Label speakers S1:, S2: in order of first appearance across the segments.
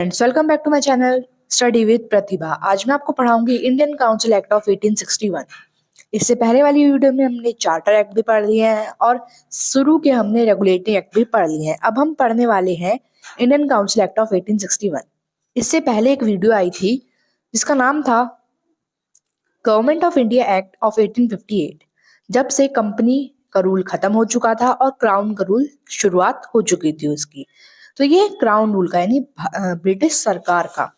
S1: Friends, welcome back to my channel study with Pratibha. आज मैं आपको पढ़ाऊंगी इंडियन काउंसिल एक्ट ऑफ 1861। इससे पहले वाली वीडियो में हमने चार्टर एक्ट भी पढ़ लिए हैं और शुरू के हमने रेगुलेटरी एक्ट भी पढ़ लिए हैं। अब हम पढ़ने वाले हैं इंडियन काउंसिल एक्ट ऑफ 1861। इससे पहले एक वीडियो आई थी जिसका नाम था government of India act of 1858, जब से कंपनी का रूल खत्म हो चुका था और क्राउन का रूल शुरुआत हो चुकी थी उसकी। तो ये क्राउन रूल का यानी ब्रिटिश सरकार का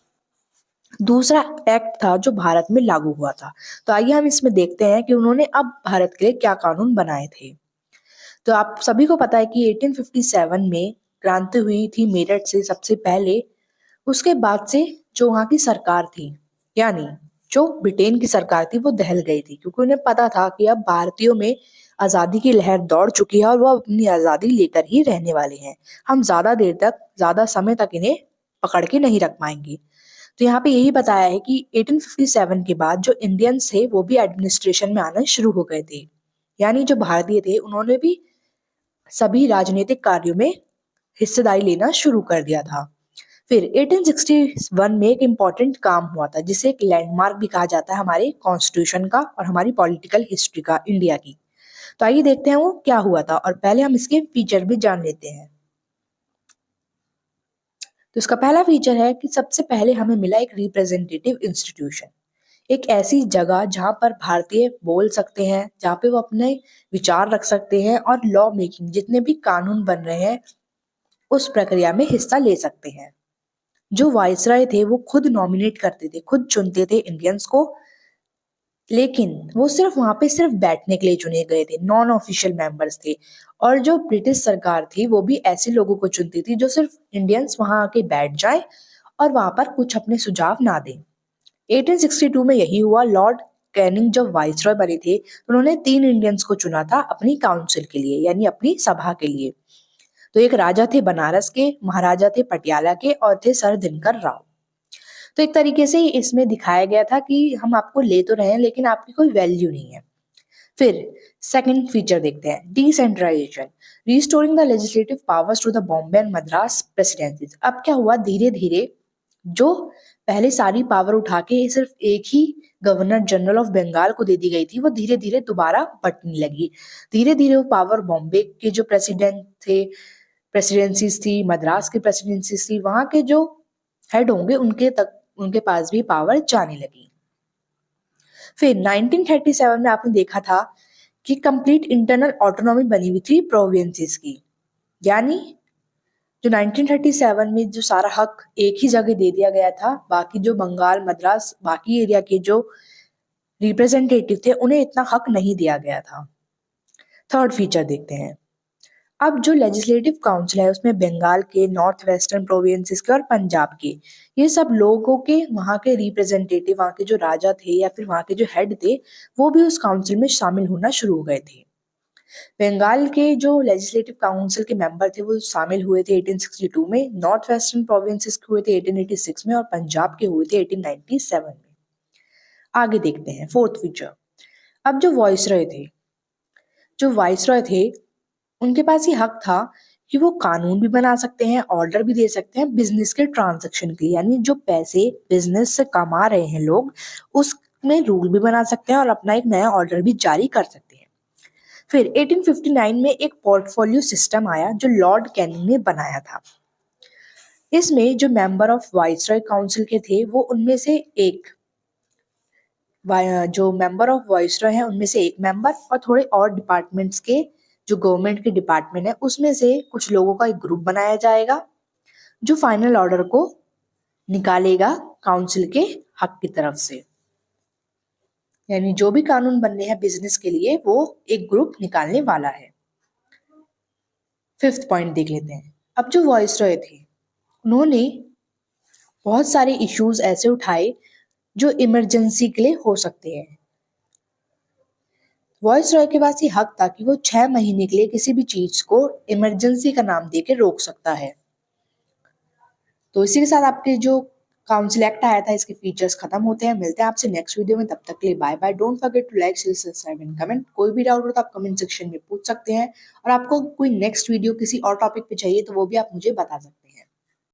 S1: दूसरा एक्ट था जो भारत में लागू हुआ था। तो आइए हम इसमें देखते हैं कि उन्होंने अब भारत के लिए क्या कानून बनाए थे। तो आप सभी को पता है कि 1857 में क्रांति हुई थी मेरठ से सबसे पहले। उसके बाद से जो वहां की सरकार थी, यानी जो ब्रिटेन की सरकार थी, वो दहल गई थी, क्योंकि उन्हें पता था कि अब भारतीयों में आजादी की लहर दौड़ चुकी है और वो अपनी आजादी लेकर ही रहने वाले हैं। हम ज्यादा देर तक, ज्यादा समय तक इन्हें पकड़ के नहीं रख पाएंगे। तो यहाँ पे यही बताया है कि 1857 के बाद जो इंडियंस थे वो भी एडमिनिस्ट्रेशन में आना शुरू हो गए थे, यानी जो भारतीय थे उन्होंने भी सभी राजनीतिक कार्यों में हिस्सेदारी लेना शुरू कर दिया था। फिर 1861 में एक इम्पॉर्टेंट काम हुआ था जिसे एक लैंडमार्क भी कहा जाता है हमारे कॉन्स्टिट्यूशन का और हमारी पॉलिटिकल हिस्ट्री का, इंडिया की। तो आइए देखते हैं वो क्या हुआ था और पहले हम इसके फीचर भी जान लेते हैं। तो इसका पहला फीचर है कि सबसे पहले हमें मिला एक रिप्रेजेंटेटिव इंस्टीट्यूशन, एक ऐसी जगह जहां पर भारतीय बोल सकते हैं, जहां पे वो अपने विचार रख सकते हैं और लॉ मेकिंग, जितने भी कानून बन रहे हैं उस प्रक्रिया में हिस्सा ले सकते हैं। जो वाइसराय थे वो खुद नॉमिनेट करते थे, खुद चुनते थे इंडियंस को, लेकिन वो सिर्फ वहां पे सिर्फ बैठने के लिए चुने गए थे, नॉन ऑफिशियल मेंबर्स थे। और जो ब्रिटिश सरकार थी वो भी ऐसे लोगों को चुनती थी जो सिर्फ इंडियंस वहां आके बैठ जाए और वहां पर कुछ अपने सुझाव ना दें। 1862 में यही हुआ। लॉर्ड कैनिंग जब वाइसरॉय बने थे तो उन्होंने 3 इंडियंस को चुना था अपनी काउंसिल के लिए, यानी अपनी सभा के लिए। तो एक राजा थे बनारस के, महाराजा थे पटियाला के और थे सर दिनकर राव। तो एक तरीके से इसमें दिखाया गया था कि हम आपको ले तो रहे हैं लेकिन आपकी कोई वैल्यू नहीं है। फिर सेकंड फीचर देखते हैं, decentralisation, restoring the legislative powers to the Bombay and Madras presidencies. अब क्या हुआ, धीरे धीरे जो पहले सारी पावर उठा के सिर्फ एक ही गवर्नर जनरल ऑफ बंगाल को दे दी गई थी, वो धीरे धीरे दोबारा बंटने लगी। धीरे धीरे वो पावर बॉम्बे के जो प्रेसिडेंट थे, प्रेसिडेंसीज थी, मद्रास की प्रेसिडेंसीज थी, वहां के जो हेड होंगे उनके पास भी पावर जाने लगी। फिर 1937 में आपने देखा था कि कंप्लीट इंटरनल ऑटोनॉमी बनी हुई थी प्रोविंसेस की, यानी जो 1937 में जो सारा हक एक ही जगह दे दिया गया था, बाकी जो बंगाल, मद्रास, बाकी एरिया के जो रिप्रेजेंटेटिव थे उन्हें इतना हक नहीं दिया गया था। थर्ड फीचर देखते हैं। अब जो लेजिस्लेटिव काउंसिल है उसमें बंगाल के, नॉर्थ वेस्टर्न प्रोविंसेस के और पंजाब के, ये सब लोगों के वहाँ के रिप्रेजेंटेटिव, वहाँ के जो राजा थे या फिर वहाँ के जो हेड थे, वो भी उस काउंसिल में शामिल होना शुरू हो गए थे। बंगाल के जो लेजिस्लेटिव काउंसिल के मेंबर थे वो शामिल हुए थे 1862 में, नॉर्थ वेस्टर्न प्रोविंसेस के हुए थे 1886 में और पंजाब के हुए थे 1897 में। आगे देखते हैं फोर्थ फीचर। अब जो वाइसरॉय थे उनके पास ये हक था कि वो कानून भी बना सकते हैं, ऑर्डर भी दे सकते हैं बिजनेस के ट्रांजैक्शन के लिए, यानी जो पैसे बिजनेस से कमा रहे हैं लोग उसमें रूल भी बना सकते हैं और अपना एक नया ऑर्डर भी जारी कर सकते हैं। फिर 1859 में एक पोर्टफोलियो सिस्टम आया जो लॉर्ड कैनिंग ने बनाया था। इसमें जो मेंबर ऑफ वाइसरॉय काउंसिल के थे वो उनमें से एक, जो मेंबर ऑफ वाइसरॉय है उनमें से एक मेंबर और थोड़े और डिपार्टमेंट्स के, जो गवर्नमेंट के डिपार्टमेंट है उसमें से कुछ लोगों का एक ग्रुप बनाया जाएगा जो फाइनल ऑर्डर को निकालेगा काउंसिल के हक की तरफ से, यानी जो भी कानून बनने हैं बिजनेस के लिए वो एक ग्रुप निकालने वाला है। फिफ्थ पॉइंट देख लेते हैं। अब जो वाइसरॉय थे उन्होंने बहुत सारे इश्यूज ऐसे उठाए जो इमरजेंसी के लिए हो सकते हैं। वाइसरॉय के पास ये हक था कि वो 6 महीने के लिए किसी भी चीज को इमरजेंसी का नाम देके रोक सकता है। तो इसी के साथ आपके जो काउंसिल एक्ट आया था इसके फीचर्स खत्म होते हैं। मिलते हैं आपसे नेक्स्ट वीडियो में, तब तक के लिए bye bye. Don't forget to like, share, subscribe and comment. कोई भी डाउट हो तो आप कमेंट सेक्शन में पूछ सकते हैं और आपको कोई नेक्स्ट वीडियो किसी और टॉपिक पे चाहिए तो वो भी आप मुझे बता सकते हैं।